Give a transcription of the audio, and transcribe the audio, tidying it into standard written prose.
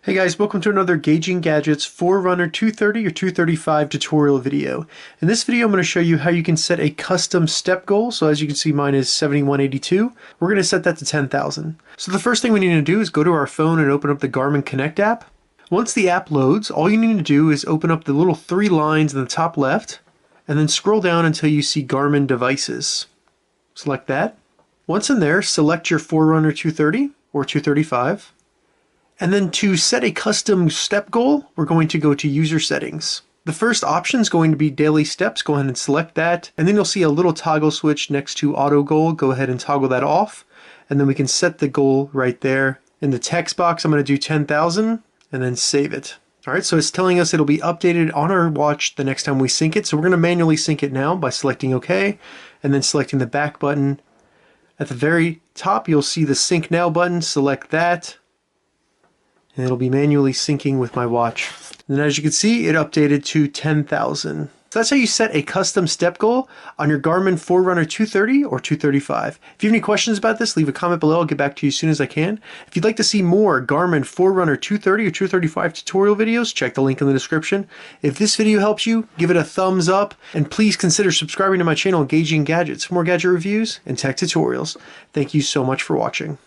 Hey guys, welcome to another Gauging Gadgets Forerunner 230 or 235 tutorial video. In this video I'm going to show you how you can set a custom step goal. So as you can see, mine is 7182. We're going to set that to 10,000. So the first thing we need to do is go to our phone and open up the Garmin Connect app. Once the app loads, all you need to do is open up the little three lines in the top left and then scroll down until you see Garmin devices. Select that. Once in there, select your Forerunner 230 or 235. And then to set a custom step goal, we're going to go to user settings. The first option is going to be daily steps. Go ahead and select that. And then you'll see a little toggle switch next to auto goal. Go ahead and toggle that off. And then we can set the goal right there. In the text box, I'm going to do 10,000 and then save it. All right, so it's telling us it'll be updated on our watch the next time we sync it. So we're going to manually sync it now by selecting OK and then selecting the back button. At the very top, you'll see the sync now button. Select that. And it'll be manually syncing with my watch. And as you can see, it updated to 10,000. So that's how you set a custom step goal on your Garmin Forerunner 230 or 235. If you have any questions about this, leave a comment below. I'll get back to you as soon as I can. If you'd like to see more Garmin Forerunner 230 or 235 tutorial videos, check the link in the description. If this video helps you, give it a thumbs up, and please consider subscribing to my channel, Gauging Gadgets, for more gadget reviews and tech tutorials. Thank you so much for watching.